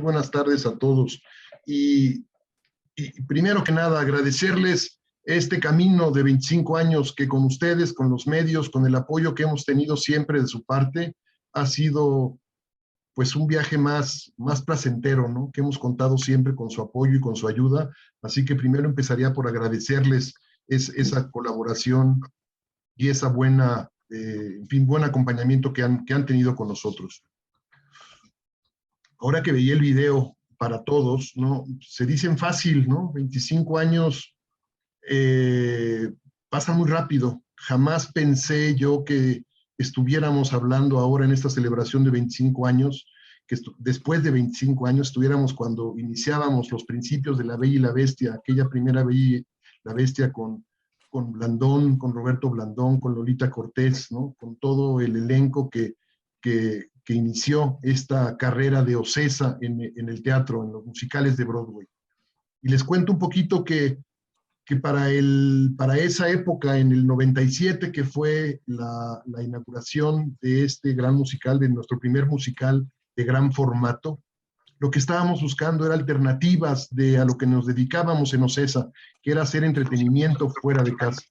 buenas tardes a todos. Y, y primero que nada, agradecerles este camino de 25 años que con ustedes, con los medios, con el apoyo que hemos tenido siempre de su parte, ha sido pues un viaje más placentero, ¿no? Que hemos contado siempre con su apoyo y con su ayuda. Así que primero empezaría por agradecerles esa colaboración y esa buena, en fin, buen acompañamiento que han tenido con nosotros. Ahora que veía el video para todos, ¿no? Se dicen fácil, ¿no? 25 años pasan muy rápido. Jamás pensé yo que estuviéramos hablando ahora en esta celebración de 25 años, que después de 25 años estuviéramos cuando iniciábamos los principios de La Bella y la Bestia, aquella primera Bella y la Bestia con Blandón, con Roberto Blandón, con Lolita Cortés, ¿no? Con todo el elenco que inició esta carrera de Ocesa en el teatro, en los musicales de Broadway. Y les cuento un poquito que para esa época, en el 97, que fue la inauguración de este gran musical, de nuestro primer musical de gran formato, lo que estábamos buscando era alternativas a lo que nos dedicábamos en Ocesa, que era hacer entretenimiento fuera de casa.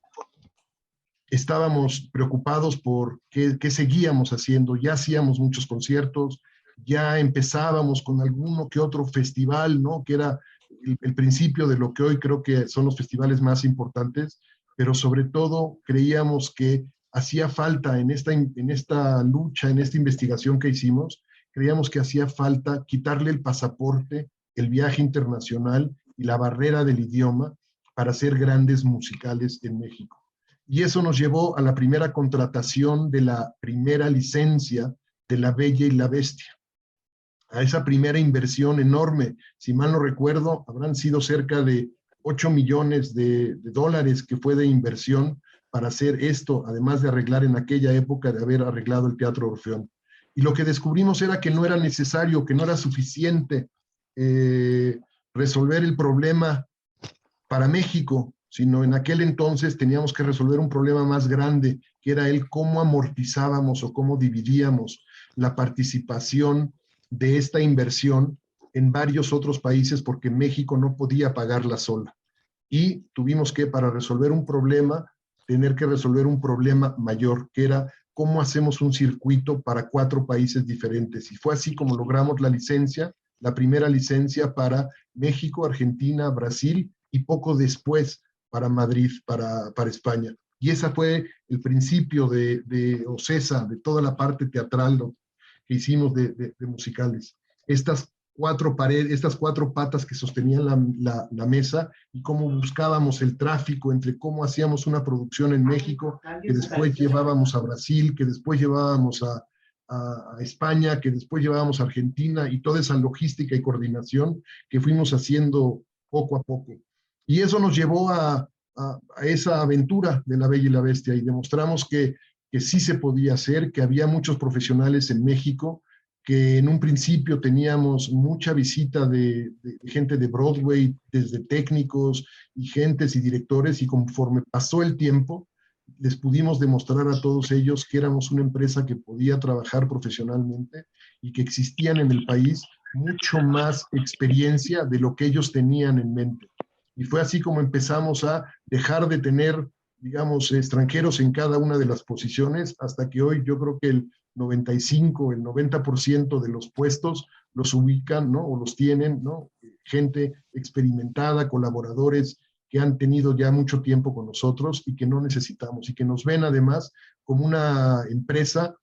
Estábamos preocupados por qué seguíamos haciendo. Ya hacíamos muchos conciertos, ya empezábamos con alguno que otro festival, ¿no? Que era el principio de lo que hoy creo que son los festivales más importantes, pero sobre todo creíamos que hacía falta en esta lucha, en esta investigación que hicimos, creíamos que hacía falta quitarle el pasaporte, el viaje internacional y la barrera del idioma para hacer grandes musicales en México. Y eso nos llevó a la primera contratación de la primera licencia de La Bella y la Bestia, a esa primera inversión enorme. Si mal no recuerdo, habrán sido cerca de 8 millones de dólares que fue de inversión para hacer esto, además de arreglar en aquella época, de haber arreglado el Teatro Orfeón. Y lo que descubrimos era que no era necesario, que no era suficiente resolver el problema para México, sino en aquel entonces teníamos que resolver un problema más grande, que era el cómo amortizábamos o cómo dividíamos la participación de esta inversión en varios otros países, porque México no podía pagarla sola. Y tuvimos que, para resolver un problema, tener que resolver un problema mayor, que era cómo hacemos un circuito para 4 países diferentes. Y fue así como logramos la licencia, la primera licencia para México, Argentina, Brasil, y poco después para Madrid, para España. Y ese fue el principio de Ocesa, de toda la parte teatral que hicimos de musicales. Estas 4 patas que sostenían la mesa, y cómo buscábamos el tráfico entre cómo hacíamos una producción en México, que después llevábamos a Brasil, que después llevábamos a España, que después llevábamos a Argentina, y toda esa logística y coordinación que fuimos haciendo poco a poco. Y eso nos llevó a esa aventura de La Bella y la Bestia, y demostramos que sí se podía hacer, que había muchos profesionales en México, que en un principio teníamos mucha visita de gente de Broadway, desde técnicos y gentes y directores, y conforme pasó el tiempo, les pudimos demostrar a todos ellos que éramos una empresa que podía trabajar profesionalmente y que existían en el país mucho más experiencia de lo que ellos tenían en mente. Y fue así como empezamos a dejar de tener, digamos, extranjeros en cada una de las posiciones, hasta que hoy yo creo que el 95, el 90% de los puestos los ubican, ¿no? O los tienen, ¿no? Gente experimentada, colaboradores que han tenido ya mucho tiempo con nosotros y que no necesitamos, y que nos ven además como una empresa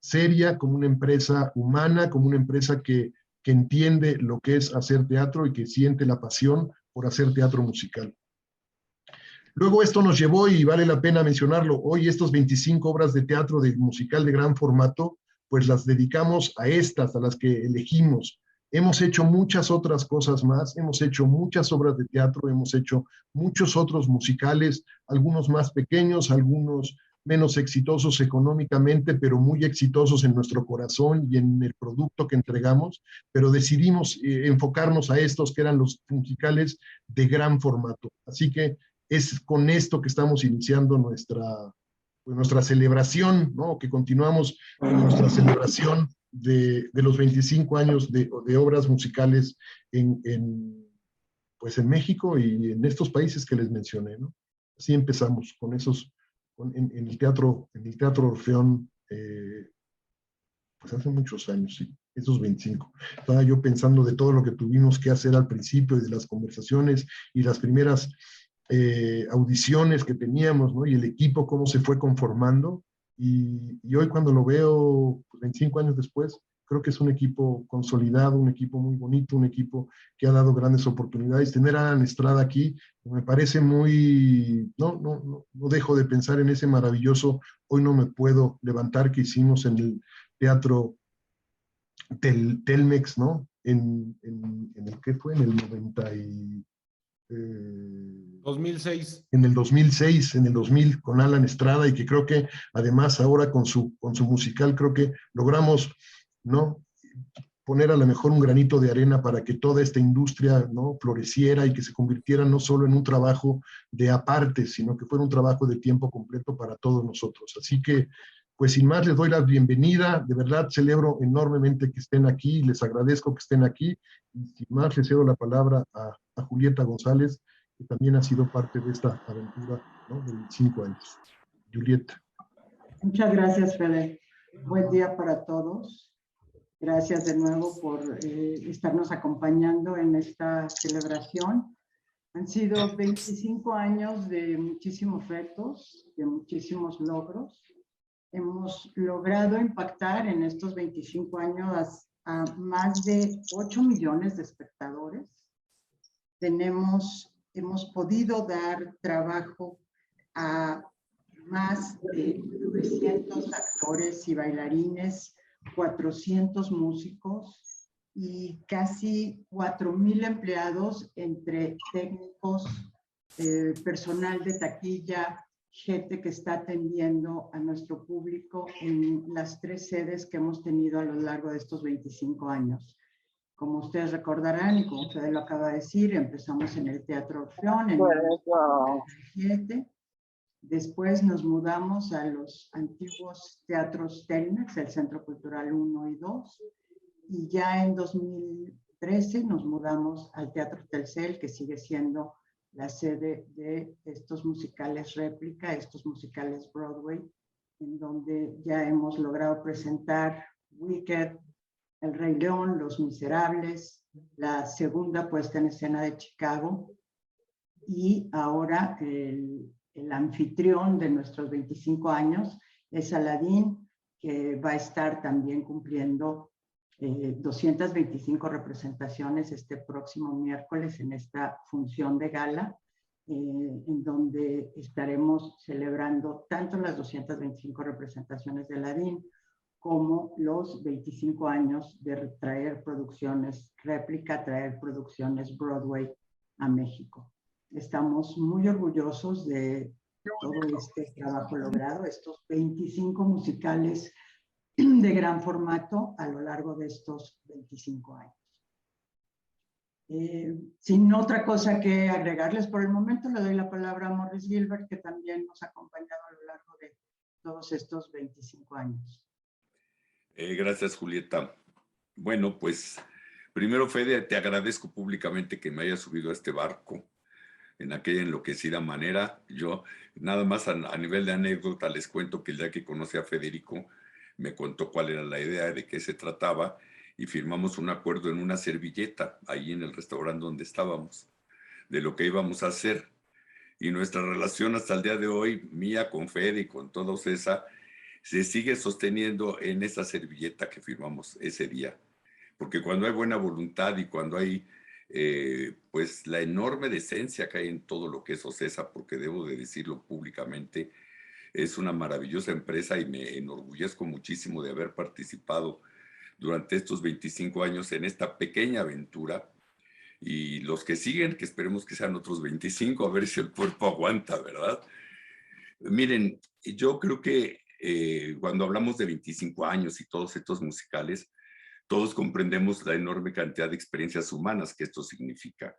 seria, como una empresa humana, como una empresa que entiende lo que es hacer teatro y que siente la pasión por hacer teatro musical. Luego esto nos llevó, y vale la pena mencionarlo, hoy estos 25 obras de teatro de musical de gran formato, pues las dedicamos a las que elegimos. Hemos hecho muchas otras cosas más, hemos hecho muchas obras de teatro, hemos hecho muchos otros musicales, algunos más pequeños, algunos menos exitosos económicamente, pero muy exitosos en nuestro corazón y en el producto que entregamos, pero decidimos enfocarnos a estos que eran los musicales de gran formato. Así que es con esto que estamos iniciando nuestra celebración, ¿no? Que continuamos con nuestra celebración de los 25 años de obras musicales pues en México y en estos países que les mencioné, ¿no? Así empezamos con esos, en el teatro Orfeón, pues hace muchos años, sí, esos 25. Estaba yo pensando de todo lo que tuvimos que hacer al principio y de las conversaciones y las primeras audiciones que teníamos, ¿no? Y el equipo, cómo se fue conformando. Y hoy cuando lo veo, pues, 25 años después, creo que es un equipo consolidado, un equipo muy bonito, un equipo que ha dado grandes oportunidades. Tener a Alan Estrada aquí me parece muy, no dejo de pensar en ese maravilloso Hoy no me puedo levantar que hicimos en el teatro Telmex, ¿no? En el que fue en el 90 y, 2006. En el 2006, en el 2000 con Alan Estrada, y que creo que además ahora con su musical creo que logramos, ¿no? Poner a lo mejor un granito de arena para que toda esta industria, ¿no? Floreciera y que se convirtiera no solo en un trabajo de aparte, sino que fuera un trabajo de tiempo completo para todos nosotros. Así que, pues sin más, les doy la bienvenida. De verdad, celebro enormemente que estén aquí, les agradezco que estén aquí. Y sin más, les cedo la palabra a Julieta González, que también ha sido parte de esta aventura, ¿no? De 25 años. Julieta. Muchas gracias, Fede. Buen día para todos. Gracias de nuevo por estarnos acompañando en esta celebración. Han sido 25 años de muchísimos retos, de muchísimos logros. Hemos logrado impactar en estos 25 años a más de 8 millones de espectadores. Hemos podido dar trabajo a más de 900 actores y bailarines, 400 músicos y casi 4,000 empleados entre técnicos, personal de taquilla, gente que está atendiendo a nuestro público en las 3 sedes que hemos tenido a lo largo de estos 25 años. Como ustedes recordarán y como Fede lo acaba de decir, empezamos en el Teatro Orfeón en 1997. Después nos mudamos a los antiguos teatros Telmex, el Centro Cultural 1 y 2, y ya en 2013 nos mudamos al Teatro Telcel, que sigue siendo la sede de estos musicales réplica, estos musicales Broadway, en donde ya hemos logrado presentar Wicked, El Rey León, Los Miserables, la segunda puesta en escena de Chicago, y ahora el anfitrión de nuestros 25 años es Aladdin, que va a estar también cumpliendo 225 representaciones este próximo miércoles en esta función de gala, en donde estaremos celebrando tanto las 225 representaciones de Aladdin como los 25 años de traer producciones réplica, traer producciones Broadway a México. Estamos muy orgullosos de todo este trabajo logrado, estos 25 musicales de gran formato a lo largo de estos 25 años. Sin otra cosa que agregarles por el momento, le doy la palabra a Morris Gilbert, que también nos ha acompañado a lo largo de todos estos 25 años. Gracias, Julieta. Bueno, pues primero, Fede, te agradezco públicamente que me hayas subido a este barco en aquella enloquecida manera. Yo, nada más a nivel de anécdota, les cuento que el día que conocí a Federico, me contó cuál era la idea, de qué se trataba, y firmamos un acuerdo en una servilleta, ahí en el restaurante donde estábamos, de lo que íbamos a hacer. Y nuestra relación hasta el día de hoy, mía con Fede y con todos esa, se sigue sosteniendo en esa servilleta que firmamos ese día. Porque cuando hay buena voluntad y cuando hay pues la enorme decencia que hay en todo lo que es OCESA, porque debo de decirlo públicamente, es una maravillosa empresa y me enorgullezco muchísimo de haber participado durante estos 25 años en esta pequeña aventura, y los que siguen, que esperemos que sean otros 25, a ver si el cuerpo aguanta, ¿verdad? Miren, yo creo que cuando hablamos de 25 años y todos estos musicales, todos comprendemos la enorme cantidad de experiencias humanas que esto significa.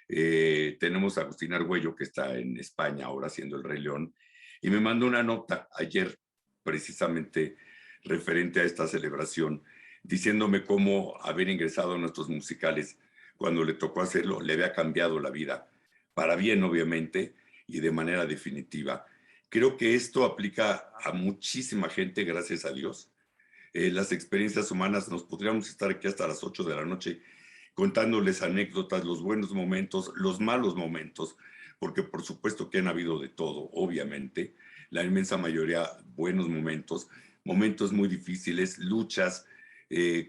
Tenemos a Agustín Argüello, que está en España ahora haciendo El Rey León, y me mandó una nota ayer, precisamente referente a esta celebración, diciéndome cómo haber ingresado a nuestros musicales cuando le tocó hacerlo le había cambiado la vida, para bien obviamente y de manera definitiva. Creo que esto aplica a muchísima gente, gracias a Dios. Las experiencias humanas, nos podríamos estar aquí hasta las 8 de la noche contándoles anécdotas, los buenos momentos, los malos momentos, porque por supuesto que han habido de todo, obviamente, la inmensa mayoría buenos momentos, momentos muy difíciles, luchas,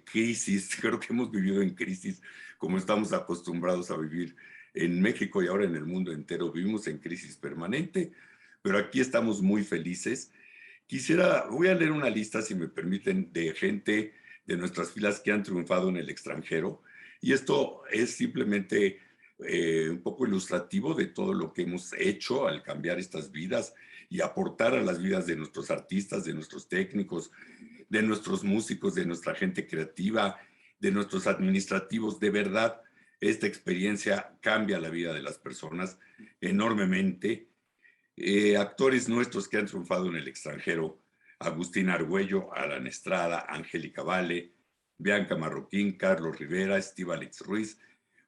crisis. Creo que hemos vivido en crisis como estamos acostumbrados a vivir en México y ahora en el mundo entero. Vivimos en crisis permanente, pero aquí estamos muy felices. Voy a leer una lista, si me permiten, de gente de nuestras filas que han triunfado en el extranjero. Y esto es simplemente un poco ilustrativo de todo lo que hemos hecho al cambiar estas vidas y aportar a las vidas de nuestros artistas, de nuestros técnicos, de nuestros músicos, de nuestra gente creativa, de nuestros administrativos. De verdad, esta experiencia cambia la vida de las personas enormemente. Actores nuestros que han triunfado en el extranjero: Agustín Argüello, Alan Estrada, Angélica Vale, Bianca Marroquín, Carlos Rivera, Estíbaliz Ruiz,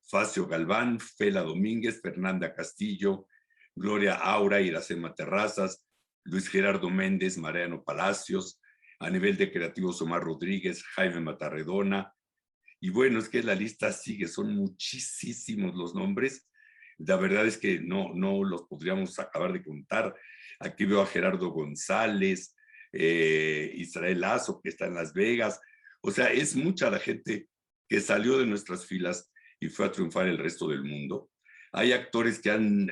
Facio Galván, Fela Domínguez, Fernanda Castillo, Gloria Aura, Iracema Terrazas, Luis Gerardo Méndez, Mariano Palacios, a nivel de creativos Omar Rodríguez, Jaime Matarredona. Y bueno, es que la lista sigue, son muchísimos los nombres. La verdad es que no los podríamos acabar de contar. Aquí veo a Gerardo González, Israel Lazo, que está en Las Vegas. O sea, es mucha la gente que salió de nuestras filas y fue a triunfar el resto del mundo. Hay actores que han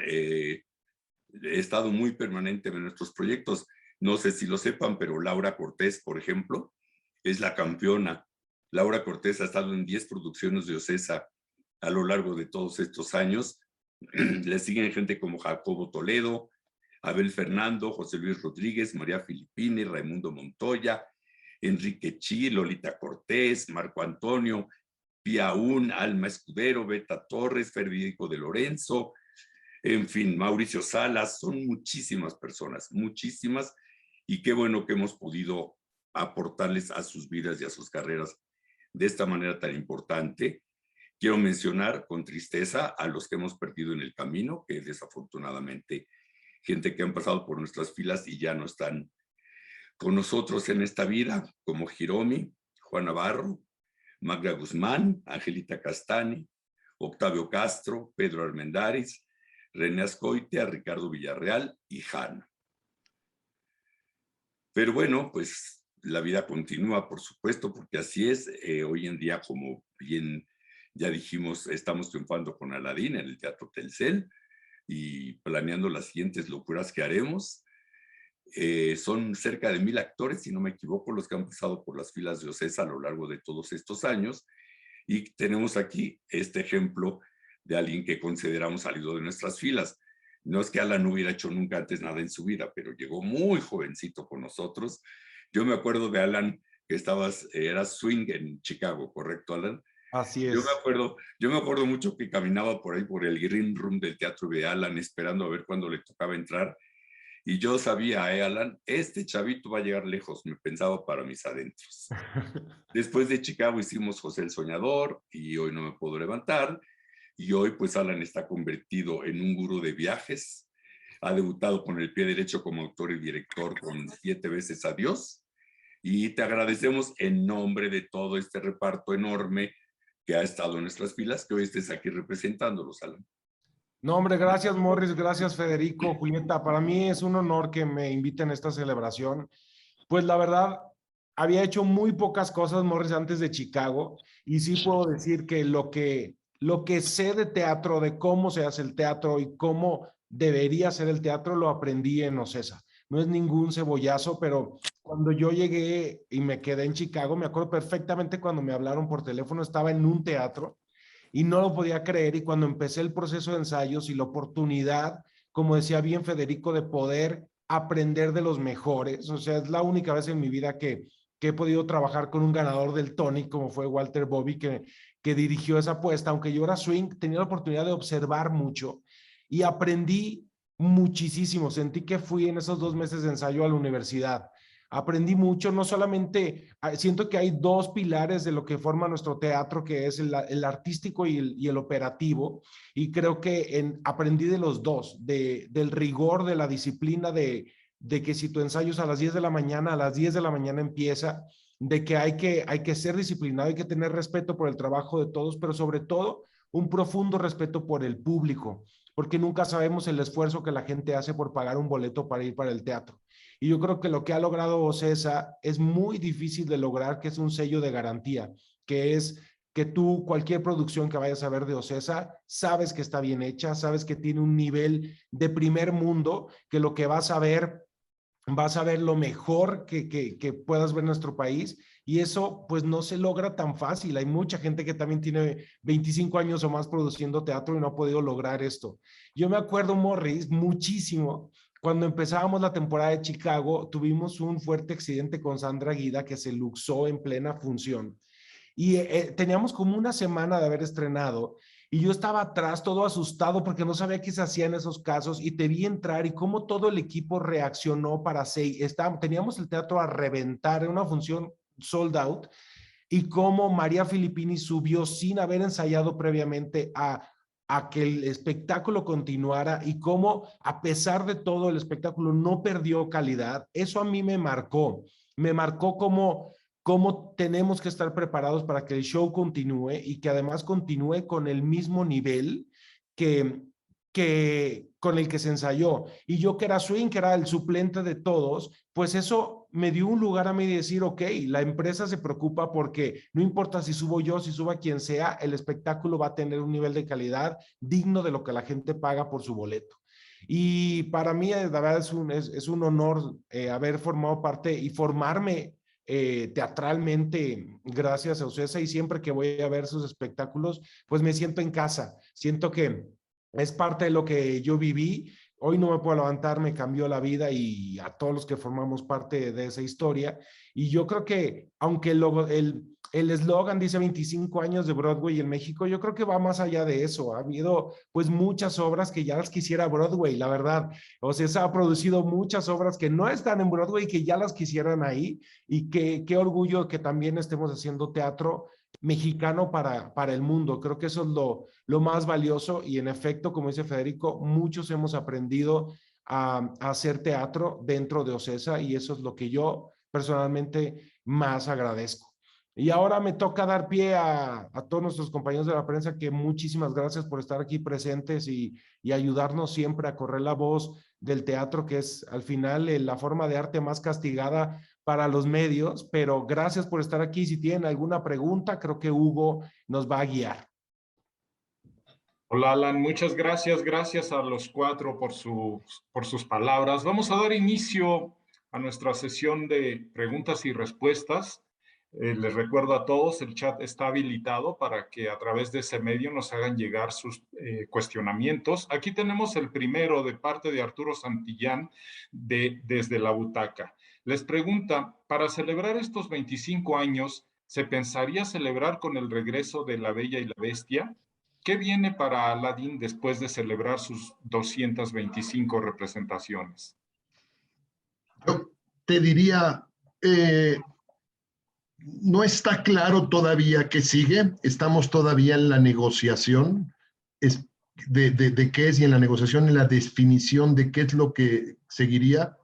estado muy permanentemente en nuestros proyectos. No sé si lo sepan, pero Laura Cortés, por ejemplo, es la campeona. Laura Cortés ha estado en 10 producciones de Ocesa a lo largo de todos estos años. Le siguen gente como Jacobo Toledo, Abel Fernando, José Luis Rodríguez, María Filipini, Raimundo Montoya, Enrique Chi, Lolita Cortés, Marco Antonio, Pía Un, Alma Escudero, Beta Torres, Federico de Lorenzo, en fin, Mauricio Salas. Son muchísimas personas, muchísimas, y qué bueno que hemos podido aportarles a sus vidas y a sus carreras de esta manera tan importante. Quiero mencionar con tristeza a los que hemos perdido en el camino, que desafortunadamente gente que han pasado por nuestras filas y ya no están con nosotros en esta vida, como Hiromi, Juan Navarro, Magda Guzmán, Angelita Castani, Octavio Castro, Pedro Armendáriz, René Azcoitia, Ricardo Villarreal y Hanna. Pero bueno, pues la vida continúa, por supuesto, porque así es. Hoy en día, como bien ya dijimos, estamos triunfando con Aladín en el Teatro Telcel y planeando las siguientes locuras que haremos. Son cerca de 1000 actores, si no me equivoco, los que han pasado por las filas de Ocesa a lo largo de todos estos años. Y tenemos aquí este ejemplo de alguien que consideramos salido de nuestras filas. No es que Alan no hubiera hecho nunca antes nada en su vida, pero llegó muy jovencito con nosotros. Yo me acuerdo de Alan, que era swing en Chicago, ¿correcto, Alan? Así es. Yo me acuerdo mucho que caminaba por ahí por el green room del teatro de Alan, esperando a ver cuándo le tocaba entrar. Y yo sabía, Alan, este chavito va a llegar lejos, me pensaba para mis adentros. Después de Chicago hicimos José el Soñador y Hoy no me puedo levantar. Y hoy pues Alan está convertido en un gurú de viajes. Ha debutado con el pie derecho como autor y director con 7 veces Adiós. Y te agradecemos en nombre de todo este reparto enorme que ha estado en nuestras filas, que hoy estés aquí representándolos, Alan. No, hombre, gracias Morris, gracias Federico, Julieta. Para mí es un honor que me inviten a esta celebración. Pues la verdad, había hecho muy pocas cosas, Morris, antes de Chicago, y sí puedo decir que lo que sé de teatro, de cómo se hace el teatro y cómo debería ser el teatro, lo aprendí en Ocesa. No es ningún cebollazo, pero cuando yo llegué y me quedé en Chicago, me acuerdo perfectamente cuando me hablaron por teléfono, estaba en un teatro y no lo podía creer, y cuando empecé el proceso de ensayos y la oportunidad, como decía bien Federico, de poder aprender de los mejores, o sea, es la única vez en mi vida que he podido trabajar con un ganador del Tony, como fue Walter Bobby, que dirigió esa apuesta. Aunque yo era swing, tenía la oportunidad de observar mucho y aprendí muchísimo. Sentí que fui en esos 2 meses de ensayo a la universidad aprendí mucho, no solamente, siento que hay dos pilares de lo que forma nuestro teatro, que es el artístico y el operativo, y creo que aprendí de los dos, del rigor, de la disciplina, de que si tu ensayo es a las 10 de la mañana, a las 10 de la mañana empieza, de que hay que ser disciplinado, hay que tener respeto por el trabajo de todos, pero sobre todo un profundo respeto por el público, porque nunca sabemos el esfuerzo que la gente hace por pagar un boleto para ir para el teatro. Y yo creo que lo que ha logrado Ocesa es muy difícil de lograr, que es un sello de garantía, que es que tú, cualquier producción que vayas a ver de Ocesa, sabes que está bien hecha, sabes que tiene un nivel de primer mundo, que lo que vas a ver lo mejor que puedas ver en nuestro país, y eso pues no se logra tan fácil. Hay mucha gente que también tiene 25 años o más produciendo teatro y no ha podido lograr esto. Yo me acuerdo, Morris, muchísimo, cuando empezábamos la temporada de Chicago, tuvimos un fuerte accidente con Sandra Guida que se luxó en plena función. Y teníamos como una semana de haber estrenado y yo estaba atrás todo asustado porque no sabía qué se hacía en esos casos, y te vi entrar y cómo todo el equipo reaccionó para teníamos el teatro a reventar en una función sold out, y cómo María Filippini subió sin haber ensayado previamente a que el espectáculo continuara, y cómo a pesar de todo el espectáculo no perdió calidad. Eso a mí me marcó cómo tenemos que estar preparados para que el show continúe, y que además continúe con el mismo nivel con el que se ensayó. Y yo, que era swing, que era el suplente de todos, pues eso me dio un lugar a mí de decir, ok, la empresa se preocupa porque no importa si subo yo, si suba quien sea, el espectáculo va a tener un nivel de calidad digno de lo que la gente paga por su boleto. Y para mí, la verdad, es un honor haber formado parte y formarme teatralmente gracias a Ocesa, y siempre que voy a ver sus espectáculos, pues me siento en casa, siento que es parte de lo que yo viví. Hoy no me puedo levantar, me cambió la vida, y a todos los que formamos parte de esa historia. Y yo creo que, aunque el eslogan dice 25 años de Broadway en México, yo creo que va más allá de eso. Ha habido pues muchas obras que ya las quisiera Broadway, la verdad. O sea, se ha producido muchas obras que no están en Broadway y que ya las quisieran ahí, y qué orgullo que también estemos haciendo teatro mexicano para el mundo. Creo que eso es lo más valioso, y en efecto, como dice Federico, muchos hemos aprendido a hacer teatro dentro de Ocesa, y eso es lo que yo personalmente más agradezco. Y ahora me toca dar pie a todos nuestros compañeros de la prensa, que muchísimas gracias por estar aquí presentes y ayudarnos siempre a correr la voz del teatro, que es al final la forma de arte más castigada para los medios. Pero gracias por estar aquí. Si tienen alguna pregunta, creo que Hugo nos va a guiar. Hola, Alan, muchas gracias. Gracias a los cuatro por sus palabras. Vamos a dar inicio a nuestra sesión de preguntas y respuestas. Les recuerdo a todos, el chat está habilitado para que a través de ese medio nos hagan llegar sus cuestionamientos. Aquí tenemos el primero de parte de Arturo Santillán desde la butaca. Les pregunta, para celebrar estos 25 años, ¿se pensaría celebrar con el regreso de La Bella y la Bestia? ¿Qué viene para Aladdin después de celebrar sus 225 representaciones? Yo te diría, no está claro todavía qué sigue, estamos todavía en la negociación de qué es, y en la negociación, en la definición de qué es lo que seguiría.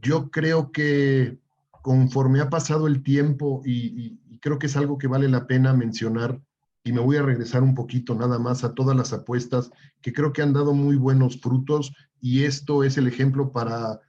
Yo creo que conforme ha pasado el tiempo, y creo que es algo que vale la pena mencionar, y me voy a regresar un poquito nada más a todas las apuestas que creo que han dado muy buenos frutos, y esto es el ejemplo para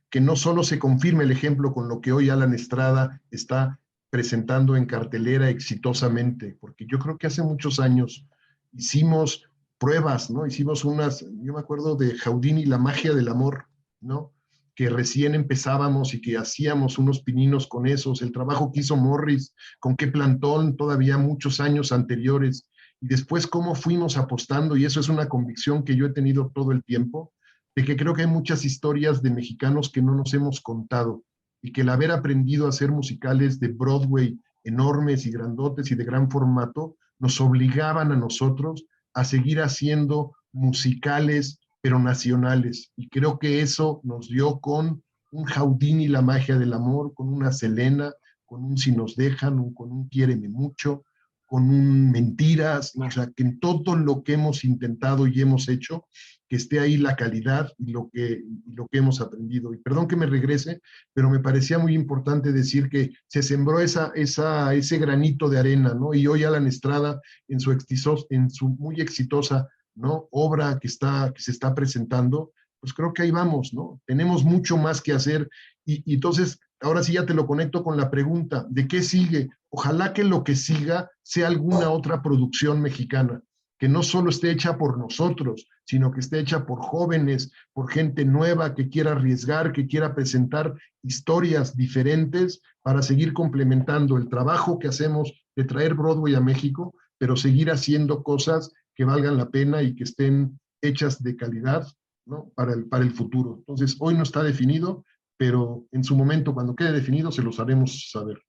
que no solo se confirme el ejemplo con lo que hoy Alan Estrada está presentando en cartelera exitosamente, porque yo creo que hace muchos años hicimos pruebas, ¿no? Hicimos yo me acuerdo de Houdini, La magia del amor, ¿no? Que recién empezábamos y que hacíamos unos pininos con esos, el trabajo que hizo Morris, con Qué Plantón, todavía muchos años anteriores, y después cómo fuimos apostando, y eso es una convicción que yo he tenido todo el tiempo, de que creo que hay muchas historias de mexicanos que no nos hemos contado, y que el haber aprendido a hacer musicales de Broadway enormes y grandotes y de gran formato, nos obligaban a nosotros a seguir haciendo musicales pero nacionales, y creo que eso nos dio con un Houdini, la magia del amor, con una Selena, con un Si nos dejan, con un Quiéreme mucho, con un Mentiras, ¿no? O sea, que en todo lo que hemos intentado y hemos hecho, que esté ahí la calidad y lo que hemos aprendido. Y perdón que me regrese, pero me parecía muy importante decir que se sembró ese granito de arena, ¿no? Y hoy Alan Estrada, en su muy exitosa, ¿no?, obra que se está presentando, pues creo que ahí vamos, ¿no? Tenemos mucho más que hacer y entonces, ahora sí ya te lo conecto con la pregunta, ¿de qué sigue? Ojalá que lo que siga sea alguna otra producción mexicana, que no solo esté hecha por nosotros, sino que esté hecha por jóvenes, por gente nueva que quiera arriesgar, que quiera presentar historias diferentes para seguir complementando el trabajo que hacemos de traer Broadway a México, pero seguir haciendo cosas que valgan la pena y que estén hechas de calidad, ¿no?, para el futuro. Entonces, hoy no está definido, pero en su momento, cuando quede definido, se los haremos saber.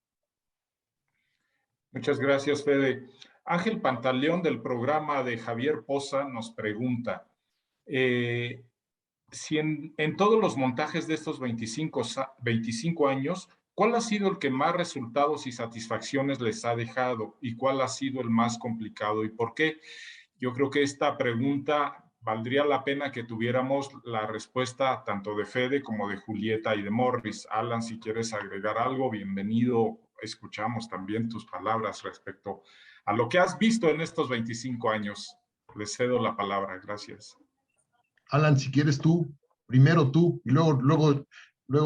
Muchas gracias, Fede. Ángel Pantaleón, del programa de Javier Poza, nos pregunta, si en todos los montajes de estos 25 años, ¿cuál ha sido el que más resultados y satisfacciones les ha dejado? ¿Y cuál ha sido el más complicado? ¿Y por qué? Yo creo que esta pregunta valdría la pena que tuviéramos la respuesta tanto de Fede como de Julieta y de Morris. Alan, si quieres agregar algo, bienvenido. Escuchamos también tus palabras respecto a lo que has visto en estos 25 años. Les cedo la palabra. Gracias. Alan, si quieres tú, primero tú, y luego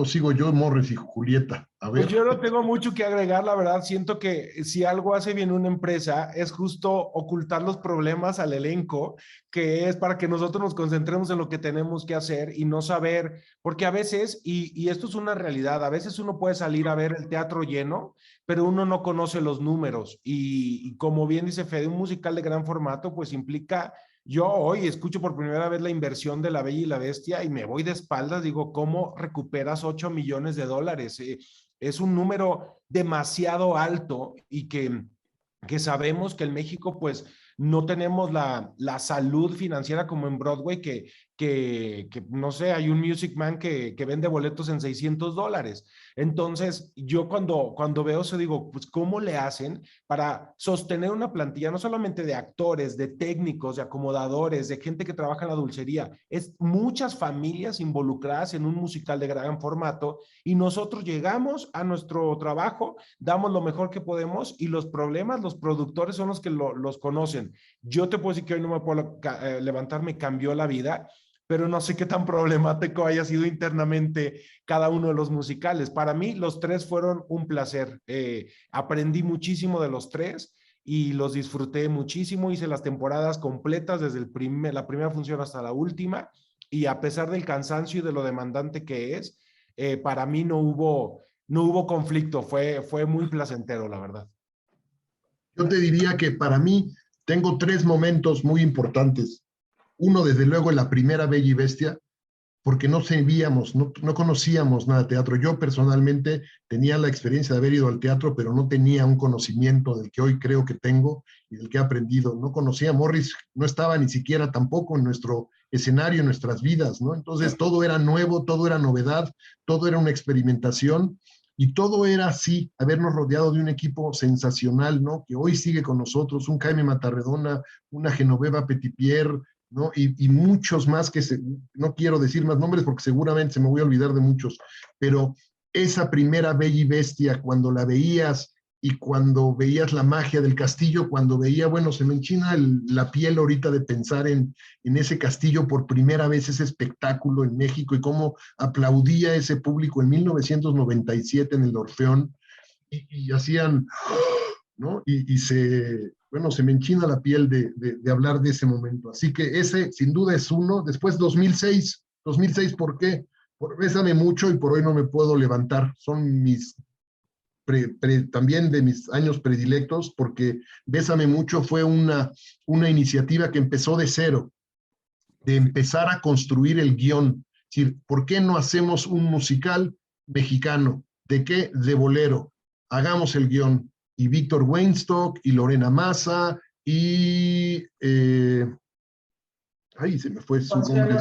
sigo yo, Morris y Julieta. A ver. Pues yo no tengo mucho que agregar, la verdad. Siento que si algo hace bien una empresa es justo ocultar los problemas al elenco, que es para que nosotros nos concentremos en lo que tenemos que hacer y no saber, porque a veces, y esto es una realidad, a veces uno puede salir a ver el teatro lleno, pero uno no conoce los números. Y como bien dice Fede, un musical de gran formato pues implica... Yo hoy escucho por primera vez la inversión de La Bella y la Bestia y me voy de espaldas, digo, ¿cómo recuperas 8 millones de dólares? Es un número demasiado alto y que sabemos que en México pues no tenemos la salud financiera como en Broadway, que no sé, hay un Music Man que vende boletos en $600. Entonces, yo cuando veo eso digo, pues, ¿cómo le hacen para sostener una plantilla, no solamente de actores, de técnicos, de acomodadores, de gente que trabaja en la dulcería? Es muchas familias involucradas en un musical de gran formato y nosotros llegamos a nuestro trabajo, damos lo mejor que podemos y los problemas, los productores son los que los conocen. Yo te puedo decir que hoy no me puedo levantar, me cambió la vida, pero no sé qué tan problemático haya sido internamente cada uno de los musicales. Para mí, los tres fueron un placer. Aprendí muchísimo de los tres y los disfruté muchísimo. Hice las temporadas completas desde la primera función hasta la última y a pesar del cansancio y de lo demandante que es, para mí no hubo conflicto. Fue muy placentero, la verdad. Yo te diría que para mí tengo tres momentos muy importantes. Uno, desde luego, en la primera Bella y Bestia, porque no sabíamos, no conocíamos nada de teatro. Yo personalmente tenía la experiencia de haber ido al teatro, pero no tenía un conocimiento del que hoy creo que tengo y del que he aprendido. No conocía a Morris, no estaba ni siquiera tampoco en nuestro escenario, en nuestras vidas, ¿no? Entonces todo era nuevo, todo era novedad, todo era una experimentación y todo era así, habernos rodeado de un equipo sensacional, ¿no?, que hoy sigue con nosotros, un Jaime Matarredona, una Genoveva Petitpier, ¿no? Y muchos más no quiero decir más nombres porque seguramente se me voy a olvidar de muchos, pero esa primera Bella y Bestia, cuando la veías y cuando veías la magia del castillo, cuando veía, bueno, se me enchina la piel ahorita de pensar en ese castillo por primera vez, ese espectáculo en México y cómo aplaudía ese público en 1997 en el Orfeón y hacían, ¿no? Bueno, se me enchina la piel de hablar de ese momento. Así que ese, sin duda, es uno. Después, 2006. 2006, ¿por qué? Por Bésame Mucho y Por Hoy No Me Puedo Levantar. Son también de mis años predilectos, porque Bésame Mucho fue una iniciativa que empezó de cero, de empezar a construir el guión. Es decir, ¿por qué no hacemos un musical mexicano? ¿De qué? De bolero. Hagamos el guión. Y Víctor Weinstock, y Lorena Massa, y se me fue su nombre.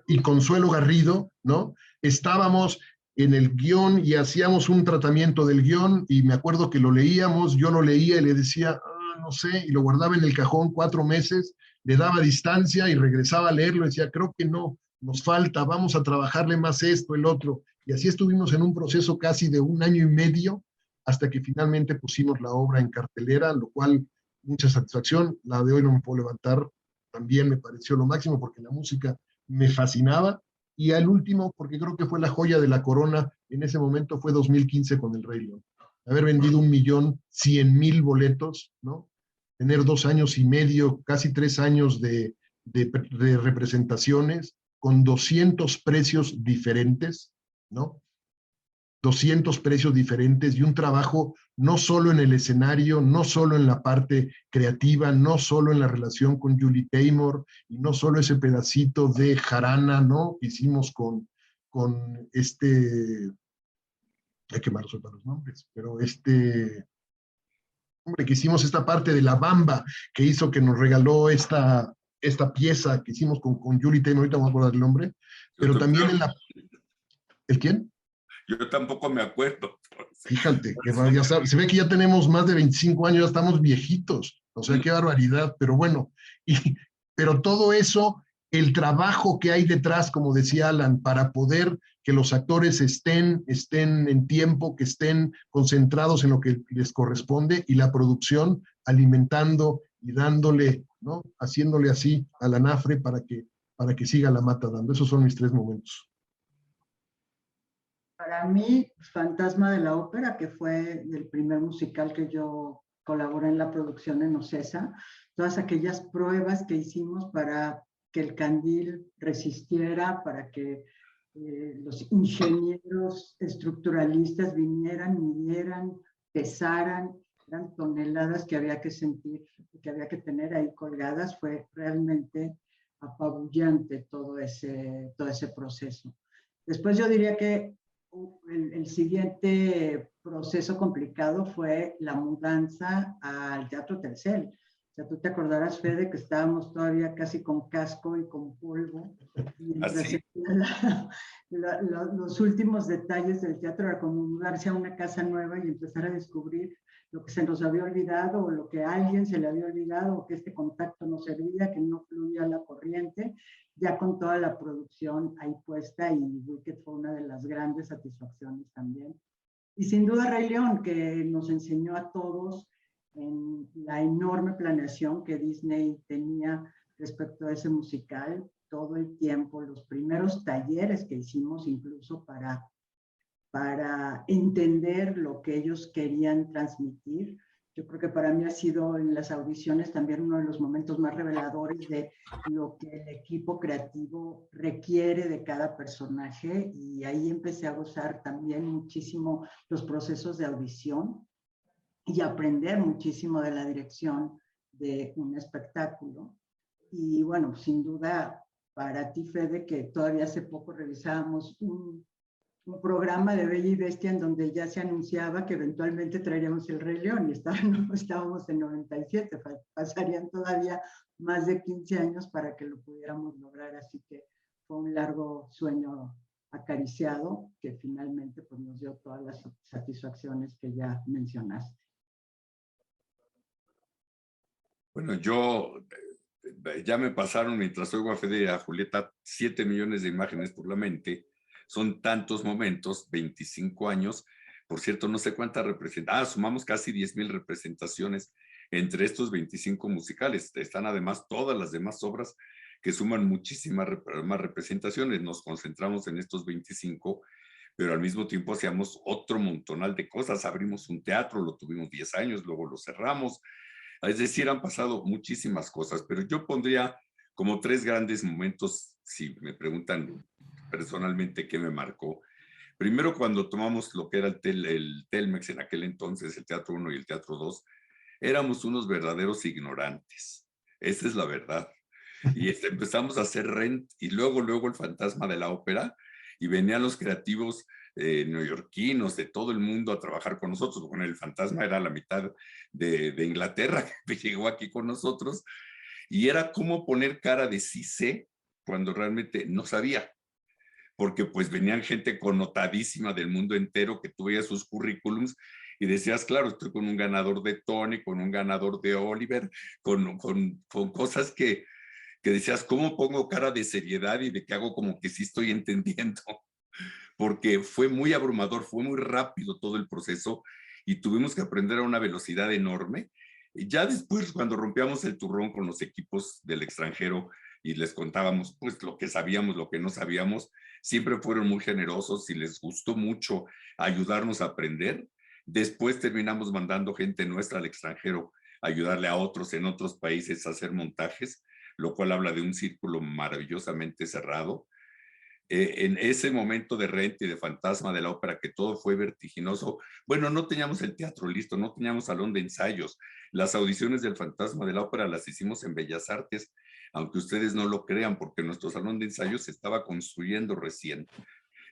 Y Consuelo Garrido, ¿no? Estábamos en el guión y hacíamos un tratamiento del guión y me acuerdo que lo leíamos, yo lo leía y le decía, no sé, y lo guardaba en el cajón 4 meses, le daba distancia y regresaba a leerlo y decía, creo que no, nos falta, vamos a trabajarle más esto, el otro. Y así estuvimos en un proceso casi de 1 año y medio hasta que finalmente pusimos la obra en cartelera, lo cual mucha satisfacción. La de hoy no me puedo levantar, también me pareció lo máximo porque la música me fascinaba. Y al último, porque creo que fue la joya de la corona en ese momento, fue 2015 con El Rey León. Haber vendido 1.100.000 boletos, ¿no? Tener 2 años y medio, casi 3 años de representaciones con 200 precios diferentes, ¿no? 200 precios diferentes y un trabajo no solo en el escenario, no solo en la parte creativa, no solo en la relación con Julie Taymor y no solo ese pedacito de jarana, ¿no? Que hicimos con hay que mal soltar los nombres, pero hombre, que hicimos esta parte de la bamba que hizo que nos regaló esta pieza que hicimos con Julie Taymor, ahorita no me acuerdo del nombre, pero también en la... ¿El quién? Yo tampoco me acuerdo. Fíjate, que ya se ve que ya tenemos más de 25 años, ya estamos viejitos, o sea, qué barbaridad, pero bueno, pero todo eso, el trabajo que hay detrás, como decía Alan, para poder que los actores estén en tiempo, que estén concentrados en lo que les corresponde, y la producción alimentando y dándole, ¿no? Haciéndole así al anafre para que siga la mata dando. Esos son mis 3 momentos. Para mí, Fantasma de la Ópera, que fue el primer musical que yo colaboré en la producción en Ocesa, todas aquellas pruebas que hicimos para que el candil resistiera, para que los ingenieros estructuralistas vinieran, midieran, pesaran, eran toneladas que había que sentir, que había que tener ahí colgadas, fue realmente apabullante todo ese proceso. Después yo diría que el siguiente proceso complicado fue la mudanza al Teatro Telcel. O sea, tú te acordarás, Fede, que estábamos todavía casi con casco y con polvo. Mientras los últimos detalles del teatro era como mudarse a una casa nueva y empezar a descubrir lo que se nos había olvidado o lo que a alguien se le había olvidado o que este contacto no servía, que no fluía la corriente, ya con toda la producción ahí puesta, y Wicked fue una de las grandes satisfacciones también. Y sin duda Rey León, que nos enseñó a todos en la enorme planeación que Disney tenía respecto a ese musical, todo el tiempo, los primeros talleres que hicimos incluso para entender lo que ellos querían transmitir. Yo creo que para mí ha sido en las audiciones también uno de los momentos más reveladores de lo que el equipo creativo requiere de cada personaje, y ahí empecé a gozar también muchísimo los procesos de audición y aprender muchísimo de la dirección de un espectáculo. Y bueno, sin duda para ti, Fede, que todavía hace poco revisábamos un programa de Bella y Bestia en donde ya se anunciaba que eventualmente traeríamos El Rey León, y estábamos en 97, pasarían todavía más de 15 años para que lo pudiéramos lograr, así que fue un largo sueño acariciado que finalmente pues, nos dio todas las satisfacciones que ya mencionaste. Bueno, ya me pasaron, mientras oigo a Fede y a Julieta, 7 millones de imágenes por la mente. Son tantos momentos, 25 años. Por cierto, no sé cuántas sumamos casi 10,000 representaciones entre estos 25 musicales. Están además todas las demás obras que suman muchísimas más representaciones. Nos concentramos en estos 25, pero al mismo tiempo hacíamos otro montonal de cosas. Abrimos un teatro, lo tuvimos 10 años, luego lo cerramos. Es decir, han pasado muchísimas cosas, pero yo pondría como 3 grandes momentos, si me preguntan personalmente qué me marcó. Primero, cuando tomamos lo que era el Telmex en aquel entonces, el Teatro 1 y el Teatro 2, éramos unos verdaderos ignorantes. Esa es la verdad. Y empezamos a hacer Rent y luego el Fantasma de la Ópera, y venían los creativos neoyorquinos de todo el mundo a trabajar con nosotros. Bueno, el Fantasma era la mitad de Inglaterra que llegó aquí con nosotros, y era como poner cara de sí sé cuando realmente no sabía. porque pues venían gente connotadísima del mundo entero que tú veías sus currículums y decías, claro, estoy con un ganador de Tony, con un ganador de Oliver, con cosas que decías, ¿cómo pongo cara de seriedad y de que hago como que sí estoy entendiendo? Porque fue muy abrumador, fue muy rápido todo el proceso y tuvimos que aprender a una velocidad enorme. Y ya después, cuando rompíamos el turrón con los equipos del extranjero y les contábamos pues lo que sabíamos, lo que no sabíamos, siempre fueron muy generosos y les gustó mucho ayudarnos a aprender. Después terminamos mandando gente nuestra al extranjero a ayudarle a otros en otros países a hacer montajes, lo cual habla de un círculo maravillosamente cerrado. En ese momento de Rent y de Fantasma de la Ópera, que todo fue vertiginoso, bueno, no teníamos el teatro listo, no teníamos salón de ensayos. Las audiciones del Fantasma de la Ópera las hicimos en Bellas Artes, aunque ustedes no lo crean, porque nuestro salón de ensayos se estaba construyendo recién.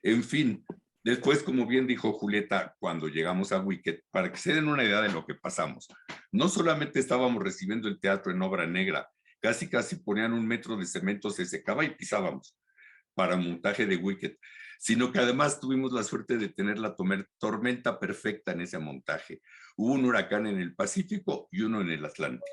En fin, después, como bien dijo Julieta, cuando llegamos a Wicked, para que se den una idea de lo que pasamos, no solamente estábamos recibiendo el teatro en obra negra, casi ponían 1 metro de cemento, se secaba y pisábamos para montaje de Wicked, sino que además tuvimos la suerte de tener la tormenta perfecta en ese montaje. Hubo un huracán en el Pacífico y uno en el Atlántico.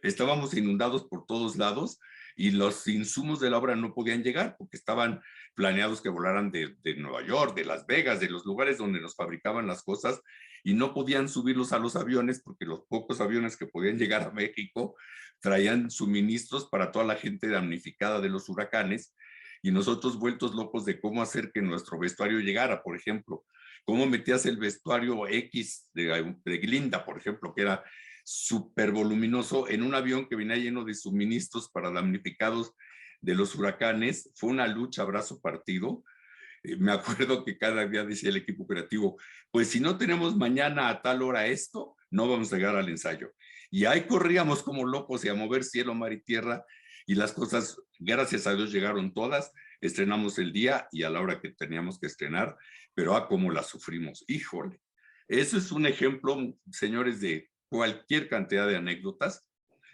Estábamos inundados por todos lados y los insumos de la obra no podían llegar porque estaban planeados que volaran de Nueva York, de Las Vegas, de los lugares donde nos fabricaban las cosas, y no podían subirlos a los aviones porque los pocos aviones que podían llegar a México traían suministros para toda la gente damnificada de los huracanes, y nosotros vueltos locos de cómo hacer que nuestro vestuario llegara. Por ejemplo, cómo metías el vestuario X de Glinda, por ejemplo, que era súper voluminoso, en un avión que venía lleno de suministros para damnificados de los huracanes. Fue una lucha a brazo partido. Me acuerdo que cada día decía el equipo creativo, pues si no tenemos mañana a tal hora esto, no vamos a llegar al ensayo. Y ahí corríamos como locos y a mover cielo, mar y tierra, y las cosas, gracias a Dios, llegaron todas. Estrenamos el día y a la hora que teníamos que estrenar, pero cómo la sufrimos. Híjole, eso es un ejemplo, señores, de cualquier cantidad de anécdotas.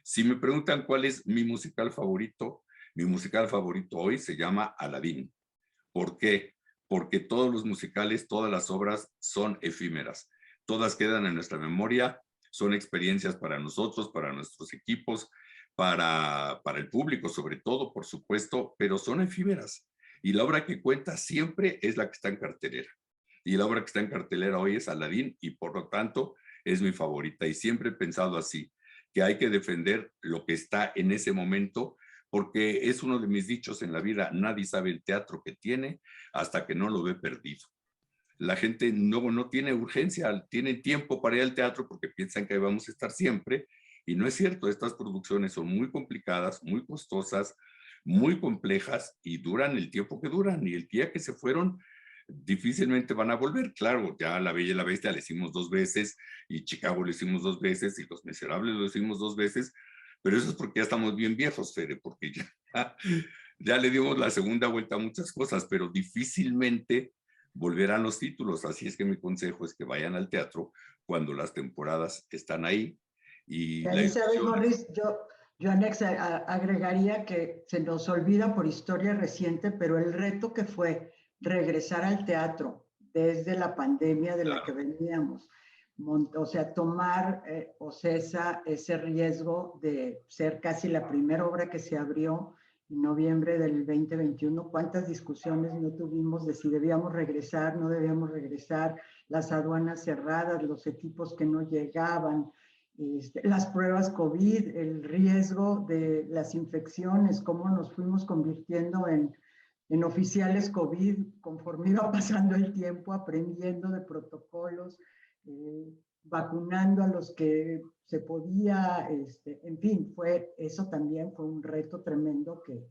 Si me preguntan cuál es mi musical favorito hoy se llama Aladín. ¿Por qué? Porque todos los musicales, todas las obras son efímeras. Todas quedan en nuestra memoria, son experiencias para nosotros, para nuestros equipos, para el público sobre todo, por supuesto, pero son efímeras. Y la obra que cuenta siempre es la que está en cartelera. Y la obra que está en cartelera hoy es Aladín y por lo tanto es mi favorita. Y siempre he pensado así, que hay que defender lo que está en ese momento, porque es uno de mis dichos en la vida: nadie sabe el teatro que tiene hasta que no lo ve perdido. La gente no tiene urgencia, tiene tiempo para ir al teatro porque piensan que ahí vamos a estar siempre, y no es cierto. Estas producciones son muy complicadas, muy costosas, muy complejas y duran el tiempo que duran, y el día que se fueron difícilmente van a volver. Claro, ya La Bella y la Bestia le hicimos 2 veces, y Chicago lo hicimos 2 veces, y Los Miserables lo hicimos 2 veces, pero eso es porque ya estamos bien viejos, Fede, porque ya le dimos la segunda vuelta a muchas cosas, pero difícilmente volverán los títulos. Así es que mi consejo es que vayan al teatro cuando las temporadas están ahí. Y ahí sabes, Morris, yo agregaría que se nos olvida por historia reciente, pero el reto que fue regresar al teatro desde la pandemia de la que veníamos. O sea, tomar OCESA ese riesgo de ser casi la primera obra que se abrió en noviembre del 2021. ¿Cuántas discusiones no tuvimos de si debíamos regresar, no debíamos regresar? Las aduanas cerradas, los equipos que no llegaban, las pruebas COVID, el riesgo de las infecciones, cómo nos fuimos convirtiendo en oficiales COVID conforme iba pasando el tiempo, aprendiendo de protocolos, vacunando a los que se podía, en fin, eso también fue un reto tremendo que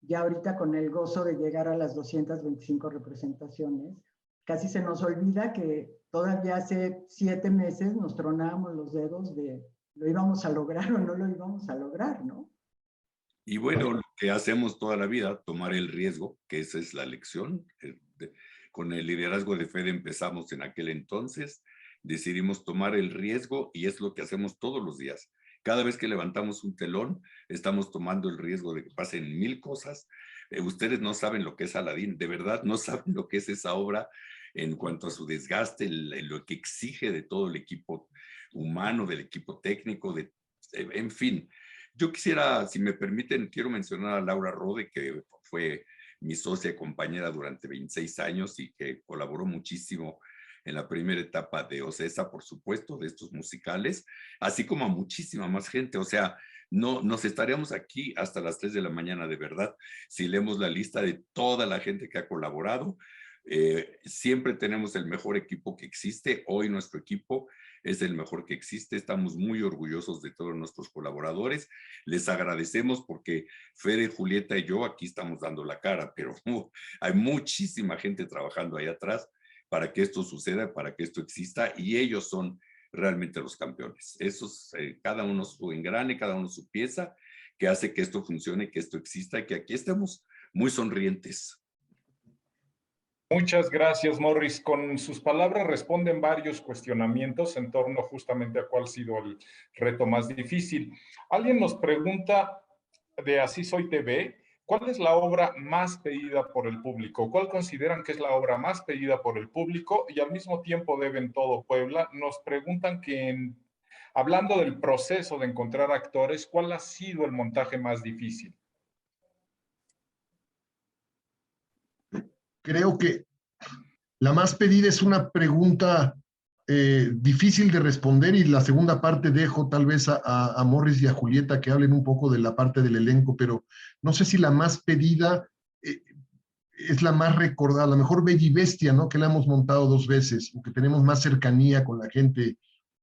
ya ahorita, con el gozo de llegar a las 225 representaciones, casi se nos olvida que todavía hace 7 meses nos tronábamos los dedos de lo íbamos a lograr o no lo íbamos a lograr, ¿no? Y bueno, lo que hacemos toda la vida, tomar el riesgo, que esa es la lección. Con el liderazgo de Fede empezamos en aquel entonces, decidimos tomar el riesgo y es lo que hacemos todos los días. Cada vez que levantamos un telón, estamos tomando el riesgo de que pasen 1000 cosas. Ustedes no saben lo que es Aladín, de verdad no saben lo que es esa obra en cuanto a su desgaste, lo que exige de todo el equipo humano, del equipo técnico, en fin. Yo quisiera, si me permiten, quiero mencionar a Laura Rode, que fue mi socia y compañera durante 26 años y que colaboró muchísimo en la primera etapa de OCESA, por supuesto, de estos musicales, así como a muchísima más gente. O sea, no nos estaríamos aquí hasta las 3 de la mañana, de verdad, si leemos la lista de toda la gente que ha colaborado. Siempre tenemos el mejor equipo que existe. Hoy nuestro equipo es el mejor que existe. Estamos muy orgullosos de todos nuestros colaboradores. Les agradecemos porque Fede, Julieta y yo aquí estamos dando la cara, pero hay muchísima gente trabajando ahí atrás para que esto suceda, para que esto exista, y ellos son realmente los campeones. Esos, cada uno su engrane, cada uno su pieza, que hace que esto funcione, que esto exista, y que aquí estemos muy sonrientes. Muchas gracias, Morris. Con sus palabras responden varios cuestionamientos en torno justamente a cuál ha sido el reto más difícil. Alguien nos pregunta de Así Soy TV, ¿cuál es la obra más pedida por el público? ¿Cuál consideran que es la obra más pedida por el público? Y al mismo tiempo deben todo Puebla. Nos preguntan que, hablando del proceso de encontrar actores, ¿cuál ha sido el montaje más difícil? Creo que la más pedida es una pregunta difícil de responder, y la segunda parte dejo tal vez a Morris y a Julieta que hablen un poco de la parte del elenco, pero no sé si la más pedida es la más recordada. A lo mejor Bella y Bestia, ¿no? Que la hemos montado 2 veces, o que tenemos más cercanía con la gente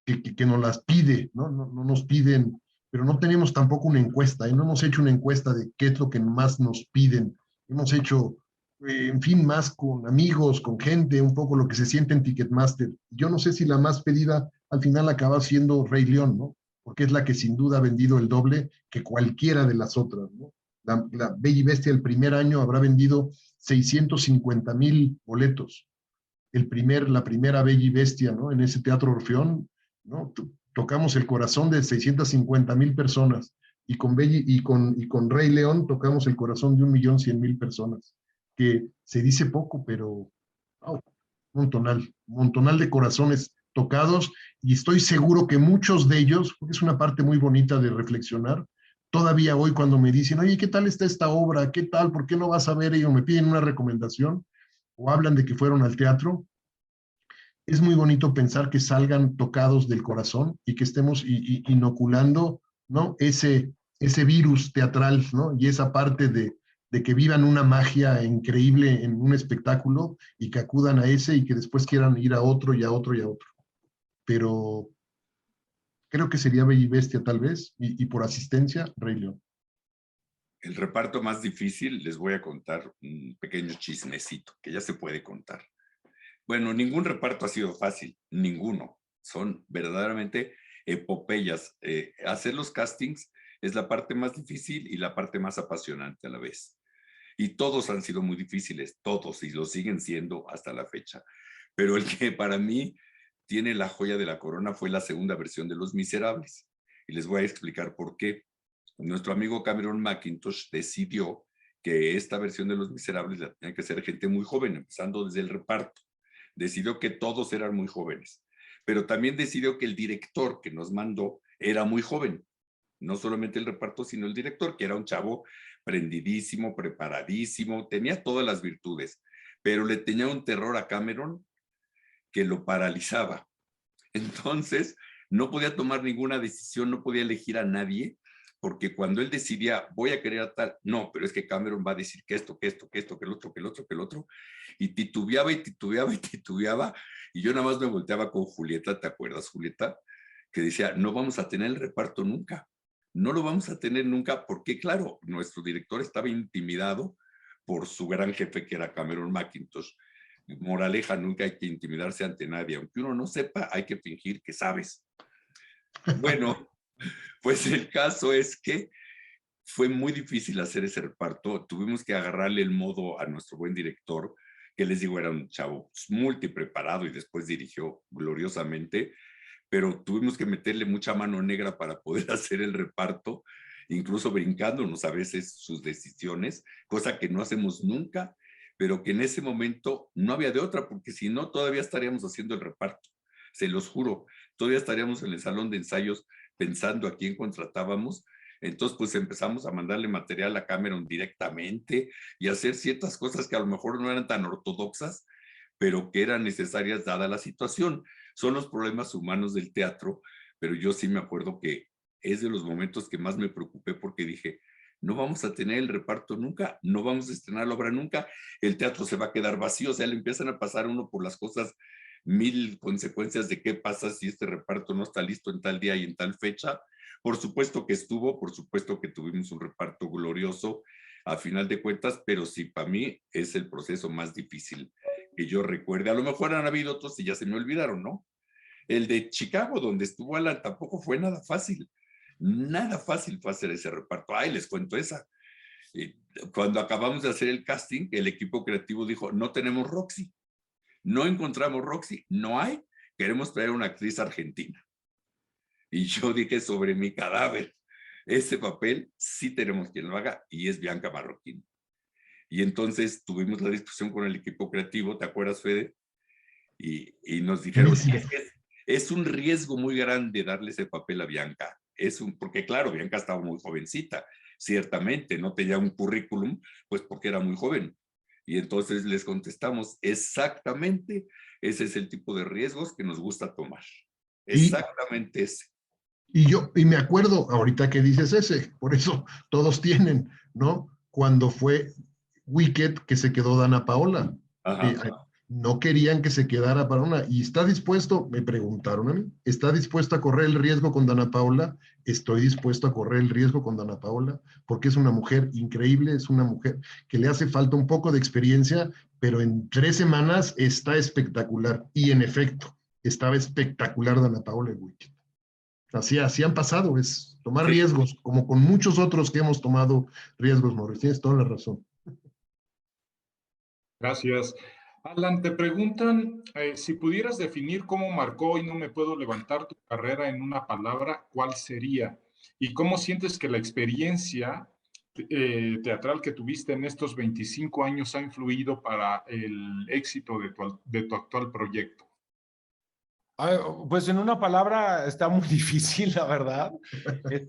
que nos las pide, ¿no? No nos piden, pero no tenemos tampoco una encuesta, ¿eh? No hemos hecho una encuesta de qué es lo que más nos piden. Hemos hecho, en fin, más con amigos, con gente, un poco lo que se siente en Ticketmaster. Yo no sé si la más pedida al final acaba siendo Rey León, ¿no? Porque es la que sin duda ha vendido el doble que cualquiera de las otras, ¿no? La Bella y Bestia el primer año habrá vendido 650,000 boletos. La primera Bella y Bestia, ¿no? En ese Teatro Orfeón, ¿no? Tocamos el corazón de 650,000 personas, y con Rey León tocamos el corazón de 1,100,000 personas, que se dice poco, pero wow, montonal de corazones tocados, y estoy seguro que muchos de ellos, porque es una parte muy bonita de reflexionar, todavía hoy cuando me dicen, oye, ¿qué tal está esta obra? ¿Qué tal? ¿Por qué no vas a ver? Ellos me piden una recomendación o hablan de que fueron al teatro. Es muy bonito pensar que salgan tocados del corazón y que estemos inoculando, ¿no? Ese virus teatral, ¿no? Y esa parte de que vivan una magia increíble en un espectáculo y que acudan a ese y que después quieran ir a otro y a otro y a otro. Pero creo que sería Bella y Bestia tal vez, y por asistencia, Rey León. El reparto más difícil, les voy a contar un pequeño chismecito que ya se puede contar. Bueno, ningún reparto ha sido fácil, ninguno. Son verdaderamente epopeyas. Hacer los castings es la parte más difícil y la parte más apasionante a la vez. Y todos han sido muy difíciles, todos, y lo siguen siendo hasta la fecha. Pero el que para mí tiene la joya de la corona fue la segunda versión de Los Miserables. Y les voy a explicar por qué. Nuestro amigo Cameron Mackintosh decidió que esta versión de Los Miserables la tenía que hacer gente muy joven, empezando desde el reparto. Decidió que todos eran muy jóvenes, pero también decidió que el director que nos mandó era muy joven. No solamente el reparto, sino el director, que era un chavo prendidísimo, preparadísimo, tenía todas las virtudes, pero le tenía un terror a Cameron que lo paralizaba. Entonces, no podía tomar ninguna decisión, no podía elegir a nadie, porque cuando él decidía, voy a querer a tal, no, pero es que Cameron va a decir que esto, que esto, que esto, que el otro, que el otro, que el otro, y titubeaba y titubeaba y titubeaba, y yo nada más me volteaba con Julieta, ¿te acuerdas, Julieta? Que decía, no vamos a tener el reparto nunca, no lo vamos a tener nunca, porque claro, nuestro director estaba intimidado por su gran jefe que era Cameron Mackintosh. Moraleja, nunca hay que intimidarse ante nadie, aunque uno no sepa, hay que fingir que sabes. Bueno, pues el caso es que fue muy difícil hacer ese reparto. Tuvimos que agarrarle el modo a nuestro buen director, que les digo, era un chavo multipreparado y después dirigió gloriosamente, pero tuvimos que meterle mucha mano negra para poder hacer el reparto, incluso brincándonos a veces sus decisiones, cosa que no hacemos nunca, pero que en ese momento no había de otra, porque si no, todavía estaríamos haciendo el reparto, se los juro, todavía estaríamos en el salón de ensayos pensando a quién contratábamos. Entonces, pues empezamos a mandarle material a Cameron directamente y hacer ciertas cosas que a lo mejor no eran tan ortodoxas, pero que eran necesarias dada la situación. Son los problemas humanos del teatro, pero yo sí me acuerdo que es de los momentos que más me preocupé porque dije, no vamos a tener el reparto nunca, no vamos a estrenar la obra nunca, el teatro se va a quedar vacío, o sea, le empiezan a pasar uno por las cosas, mil consecuencias de qué pasa si este reparto no está listo en tal día y en tal fecha. Por supuesto que estuvo, por supuesto que tuvimos un reparto glorioso a final de cuentas, pero sí, para mí es el proceso más difícil que yo recuerde. A lo mejor han habido otros y ya se me olvidaron, ¿no? El de Chicago, donde estuvo Alan, tampoco fue nada fácil. Nada fácil fue hacer ese reparto. Ay, les cuento esa. Cuando acabamos de hacer el casting, el equipo creativo dijo, no tenemos Roxy. No encontramos Roxy, no hay. Queremos traer una actriz argentina. Y yo dije sobre mi cadáver, ese papel sí tenemos quien lo haga y es Bianca Marroquín. Y entonces tuvimos la discusión con el equipo creativo, ¿te acuerdas, Fede? Y nos dijeron, es un riesgo muy grande darle ese papel a Bianca. Porque claro, Bianca estaba muy jovencita, ciertamente, no tenía un currículum, pues porque era muy joven. Y entonces les contestamos, exactamente, ese es el tipo de riesgos que nos gusta tomar. Exactamente ese. Y me acuerdo, ahorita que dices ese, por eso todos tienen, ¿no? Cuando fue Wicked que se quedó Dana Paola. No querían que se quedara para una. ¿Y está dispuesto? Me preguntaron a mí. ¿Está dispuesto a correr el riesgo con Dana Paola? Estoy dispuesto a correr el riesgo con Dana Paola, porque es una mujer increíble, es una mujer que le hace falta un poco de experiencia, pero en 3 semanas está espectacular. Y en efecto, estaba espectacular Dana Paola en Wicked. Así han pasado, es tomar riesgos, como con muchos otros que hemos tomado riesgos, Morris. Tienes toda la razón. Gracias. Alan, te preguntan si pudieras definir cómo marcó y no me puedo levantar tu carrera en una palabra, ¿cuál sería? ¿Y cómo sientes que la experiencia teatral que tuviste en estos 25 años ha influido para el éxito de tu actual proyecto? Pues en una palabra está muy difícil, la verdad.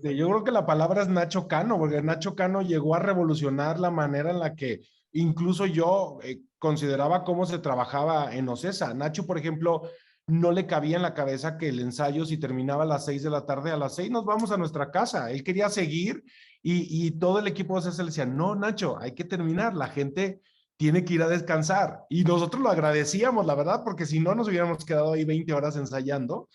Yo creo que la palabra es Nacho Cano, porque Nacho Cano llegó a revolucionar la manera en la que incluso yo consideraba cómo se trabajaba en Ocesa. Nacho, por ejemplo, no le cabía en la cabeza que el ensayo, si terminaba a las 6 de la tarde, a las 6 nos vamos a nuestra casa. Él quería seguir y todo el equipo de Ocesa le decía, no, Nacho, hay que terminar. La gente tiene que ir a descansar. Y nosotros lo agradecíamos, la verdad, porque si no nos hubiéramos quedado ahí 20 horas ensayando.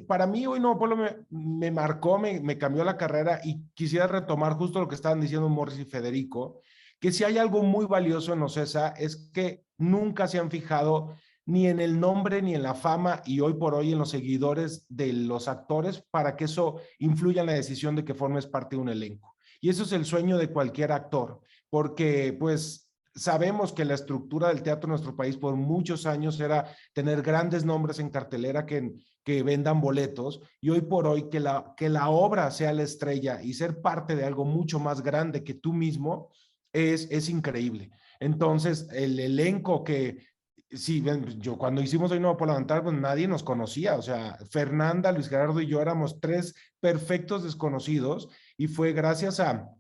Para mí hoy Nuevo Pueblo me marcó, me cambió la carrera y quisiera retomar justo lo que estaban diciendo Morris y Federico, que si hay algo muy valioso en Ocesa es que nunca se han fijado ni en el nombre ni en la fama y hoy por hoy en los seguidores de los actores para que eso influya en la decisión de que formes parte de un elenco. Y eso es el sueño de cualquier actor, porque pues sabemos que la estructura del teatro en nuestro país por muchos años era tener grandes nombres en cartelera que vendan boletos y hoy por hoy que la obra sea la estrella y ser parte de algo mucho más grande que tú mismo es increíble. Entonces, el elenco que, sí, yo cuando hicimos Hoy No Puedo Levantar, pues nadie nos conocía, o sea, Fernanda, Luis Gerardo y yo éramos 3 perfectos desconocidos y fue gracias a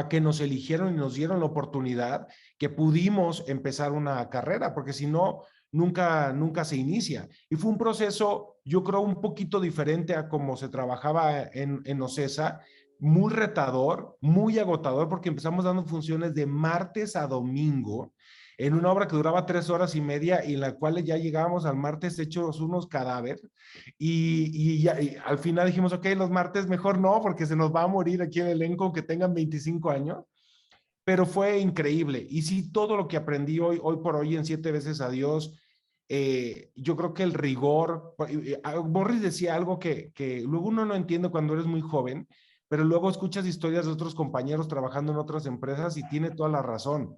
que nos eligieron y nos dieron la oportunidad que pudimos empezar una carrera, porque si no, nunca se inicia. Y fue un proceso, yo creo, un poquito diferente a cómo se trabajaba en Ocesa, muy retador, muy agotador, porque empezamos dando funciones de martes a domingo, en una obra que duraba 3 horas y media y en la cual ya llegábamos al martes hechos unos cadáveres y al final dijimos, ok, los martes mejor no, porque se nos va a morir aquí en el elenco que tengan 25 años, pero fue increíble. Y sí, todo lo que aprendí hoy por hoy en 7 veces adiós, yo creo que el rigor, Morris decía algo que luego uno no entiende cuando eres muy joven, pero luego escuchas historias de otros compañeros trabajando en otras empresas y tiene toda la razón.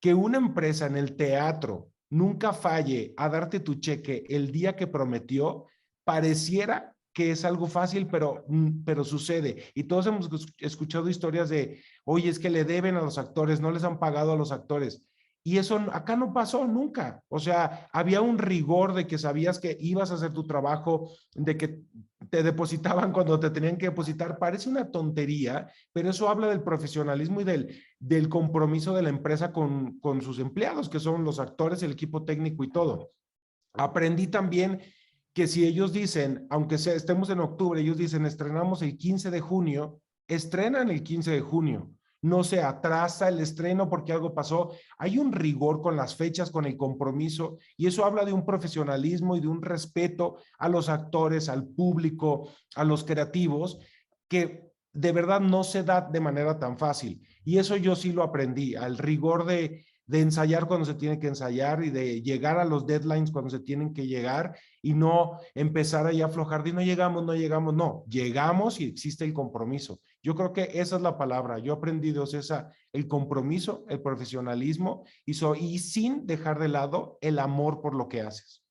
Que una empresa en el teatro nunca falle a darte tu cheque el día que prometió, pareciera que es algo fácil, pero sucede. Y todos hemos escuchado historias de, oye, es que le deben a los actores, no les han pagado a los actores. Y eso acá no pasó nunca. O sea, había un rigor de que sabías que ibas a hacer tu trabajo, de que te depositaban cuando te tenían que depositar. Parece una tontería, pero eso habla del profesionalismo y del compromiso de la empresa con sus empleados, que son los actores, el equipo técnico y todo. Aprendí también que si ellos dicen, aunque estemos en octubre, ellos dicen estrenamos el 15 de junio, estrenan el 15 de junio. No se atrasa el estreno porque algo pasó. Hay un rigor con las fechas, con el compromiso, y eso habla de un profesionalismo y de un respeto a los actores, al público, a los creativos, que de verdad no se da de manera tan fácil. Y eso yo sí lo aprendí, al rigor de ensayar cuando se tiene que ensayar y de llegar a los deadlines cuando se tienen que llegar y no empezar ahí a aflojar de no llegamos, no, llegamos y existe el compromiso. Yo creo que esa es la palabra. Yo aprendí de Ocesa el compromiso, el profesionalismo y sin dejar de lado el amor por lo que haces.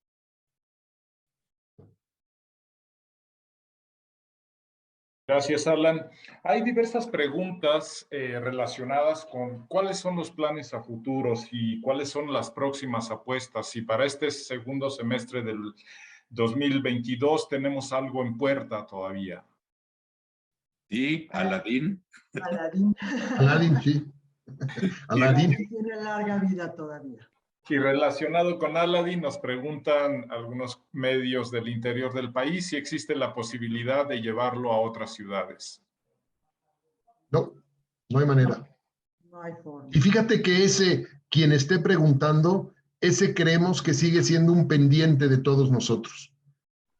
Gracias, Alan. Hay diversas preguntas relacionadas con cuáles son los planes a futuros y cuáles son las próximas apuestas. Y para este segundo semestre del 2022 tenemos algo en puerta todavía. Sí, Aladín. Aladín, sí. Aladín. Tiene larga vida todavía. Y relacionado con Aladín, nos preguntan algunos medios del interior del país si existe la posibilidad de llevarlo a otras ciudades. No, no hay manera. No hay forma. Y fíjate que quien esté preguntando, ese creemos que sigue siendo un pendiente de todos nosotros.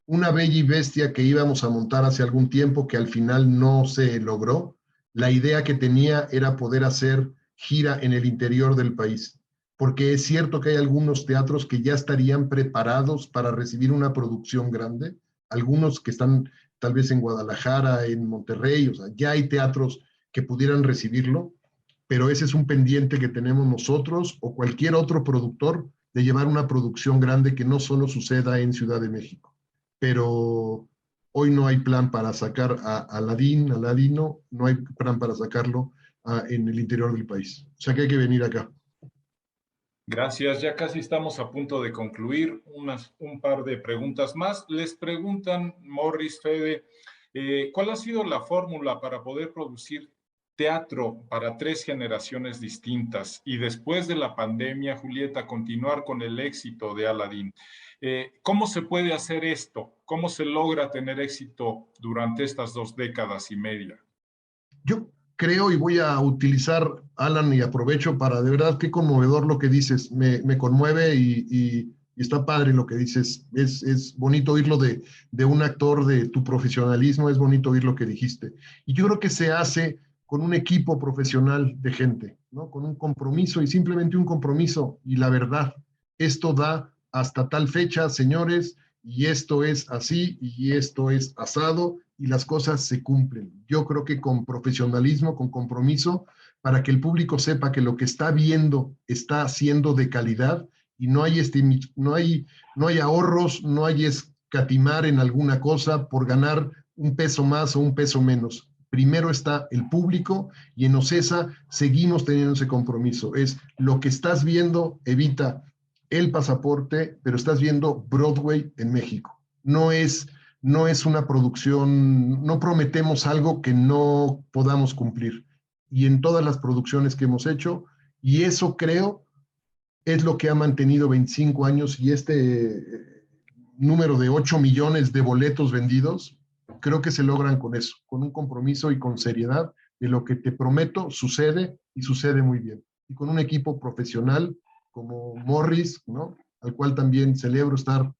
Una bella y bestia que íbamos a montar hace algún tiempo que al final no se logró. La idea que tenía era poder hacer gira en el interior del país. Porque es cierto que hay algunos teatros que ya estarían preparados para recibir una producción grande, algunos que están tal vez en Guadalajara, en Monterrey, o sea, ya hay teatros que pudieran recibirlo, pero ese es un pendiente que tenemos nosotros o cualquier otro productor de llevar una producción grande que no solo suceda en Ciudad de México. Pero hoy no hay plan para sacar a Aladino, no hay plan para sacarlo en el interior del país. O sea que hay que venir acá. Gracias, ya casi estamos a punto de concluir. Un par de preguntas más. Les preguntan, Morris, Fede, ¿cuál ha sido la fórmula para poder producir teatro para 3 generaciones distintas? Y después de la pandemia, Julieta, continuar con el éxito de Aladín. ¿Cómo se puede hacer esto? ¿Cómo se logra tener éxito durante estas 2 décadas y media? Yo creo, y voy a utilizar, Alan, y aprovecho para, de verdad, qué conmovedor lo que dices, me conmueve y está padre lo que dices, es bonito oírlo de un actor, de tu profesionalismo, es bonito oír lo que dijiste. Y yo creo que se hace con un equipo profesional de gente, ¿no? Con un compromiso y simplemente un compromiso y la verdad. Esto da hasta tal fecha, señores, y esto es así, y esto es asado, y las cosas se cumplen. Yo creo que con profesionalismo, con compromiso, para que el público sepa que lo que está viendo está siendo de calidad y no hay ahorros, no hay escatimar en alguna cosa por ganar un peso más o un peso menos. Primero está el público y en Ocesa seguimos teniendo ese compromiso. Es lo que estás viendo, evita el pasaporte, pero estás viendo Broadway en México. No es una producción, no prometemos algo que no podamos cumplir. Y en todas las producciones que hemos hecho, y eso creo es lo que ha mantenido 25 años y este número de 8 millones de boletos vendidos, creo que se logran con eso, con un compromiso y con seriedad de lo que te prometo sucede y sucede muy bien. Y con un equipo profesional como Morris, ¿no? Al cual también celebro estar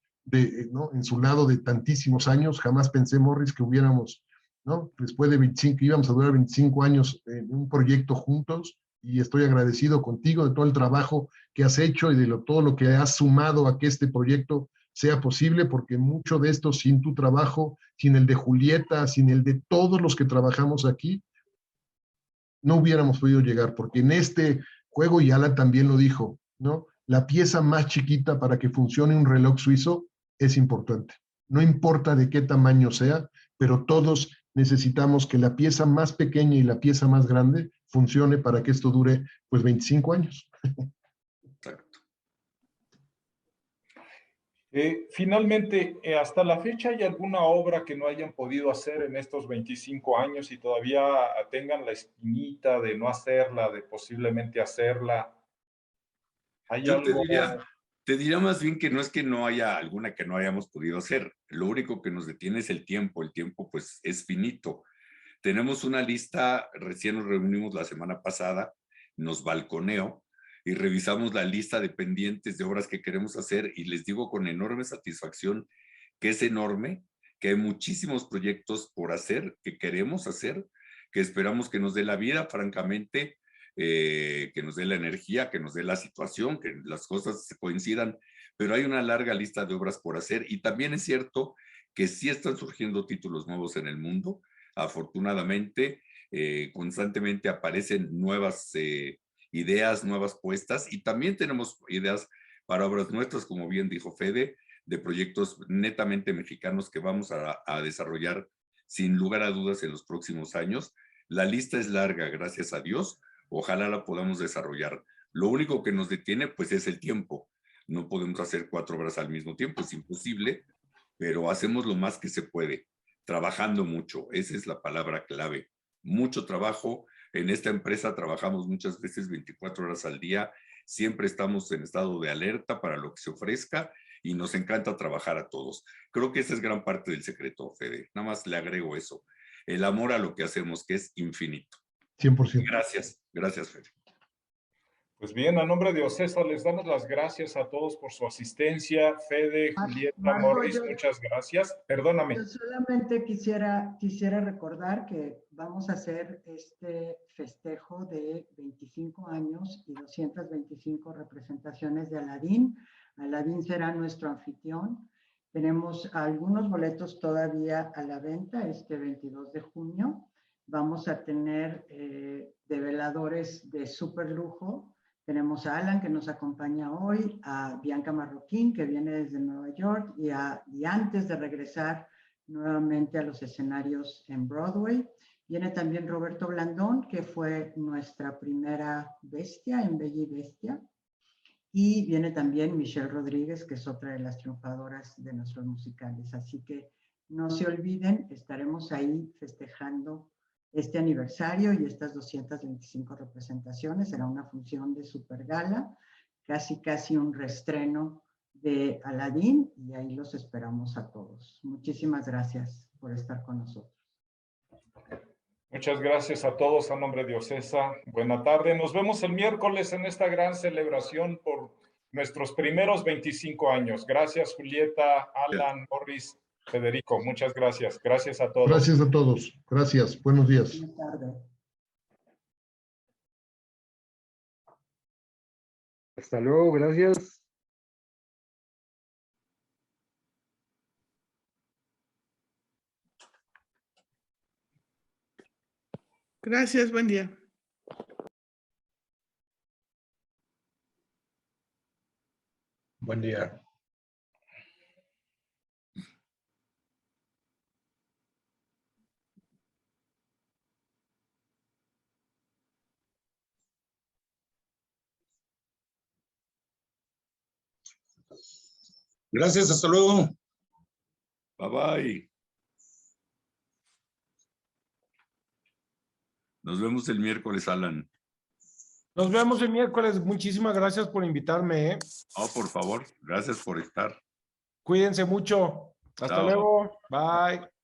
¿no? en su lado de tantísimos años. Jamás pensé, Morris, que hubiéramos, ¿no? Después de 25, íbamos a durar 25 años en un proyecto juntos y estoy agradecido contigo de todo el trabajo que has hecho y de todo lo que has sumado a que este proyecto sea posible, porque mucho de esto sin tu trabajo, sin el de Julieta, sin el de todos los que trabajamos aquí, no hubiéramos podido llegar, porque en este juego, y Alan también lo dijo, ¿no? La pieza más chiquita para que funcione un reloj suizo es importante. no importa de qué tamaño sea, pero todos necesitamos que la pieza más pequeña y la pieza más grande funcione para que esto dure pues 25 años. Exacto. Finalmente, hasta la fecha, ¿hay alguna obra que no hayan podido hacer en estos 25 años y todavía tengan la espinita de no hacerla, de posiblemente hacerla? ¿Hay Yo algo? te diría más bien que no es que no haya alguna que no hayamos podido hacer. Lo único que nos detiene es el tiempo. El tiempo pues es finito. Tenemos una lista, recién nos reunimos la semana pasada, nos balconeo y revisamos la lista de pendientes de obras que queremos hacer y les digo con enorme satisfacción que es enorme, que hay muchísimos proyectos por hacer, que queremos hacer, que esperamos que nos dé la vida, francamente, que nos dé la energía, que nos dé la situación, que las cosas se coincidan, pero hay una larga lista de obras por hacer y también es cierto que sí están surgiendo títulos nuevos en el mundo. Afortunadamente, constantemente aparecen nuevas ideas, nuevas puestas y también tenemos ideas para obras nuestras, como bien dijo Fede, de proyectos netamente mexicanos que vamos a desarrollar sin lugar a dudas en los próximos años. La lista es larga, gracias a Dios. Ojalá la podamos desarrollar. Lo único que nos detiene, pues, es el tiempo. No podemos hacer 4 obras al mismo tiempo, es imposible, pero hacemos lo más que se puede, trabajando mucho. Esa es la palabra clave. Mucho trabajo. En esta empresa trabajamos muchas veces 24 horas al día. Siempre estamos en estado de alerta para lo que se ofrezca y nos encanta trabajar a todos. Creo que esa es gran parte del secreto, Fede. Nada más le agrego eso. El amor a lo que hacemos, que es infinito. 100%. Gracias. Gracias, Fede. Pues bien, a nombre de OCESA les damos las gracias a todos por su asistencia. Fede, Julieta, Morris, muchas gracias. Perdóname. Yo solamente quisiera recordar que vamos a hacer este festejo de 25 años y 225 representaciones de Aladín. Aladín será nuestro anfitrión. Tenemos algunos boletos todavía a la venta este 22 de junio. Vamos a tener develadores de súper lujo. Tenemos a Alan, que nos acompaña hoy, a Bianca Marroquín, que viene desde Nueva York, y antes de regresar nuevamente a los escenarios en Broadway, viene también Roberto Blandón, que fue nuestra primera bestia en Bella y Bestia, y viene también Michelle Rodríguez, que es otra de las triunfadoras de nuestros musicales. Así que no se olviden, estaremos ahí festejando este aniversario y estas 225 representaciones. Será una función de super gala, casi un reestreno de Aladín, y ahí los esperamos a todos. Muchísimas gracias por estar con nosotros. Muchas gracias a todos a nombre de OCESA. Buena tarde. Nos vemos el miércoles en esta gran celebración por nuestros primeros 25 años. Gracias, Julieta, Alan, Morris, Federico. Muchas gracias. Gracias a todos. Gracias a todos. Gracias. Buenos días. Buenas tardes. Hasta luego. Gracias. Gracias, buen día. Buen día. Gracias, hasta luego. Bye bye. Nos vemos el miércoles, Alan. Nos vemos el miércoles. Muchísimas gracias por invitarme. Oh, por favor, gracias por estar. Cuídense mucho. Hasta Chao. luego. Bye.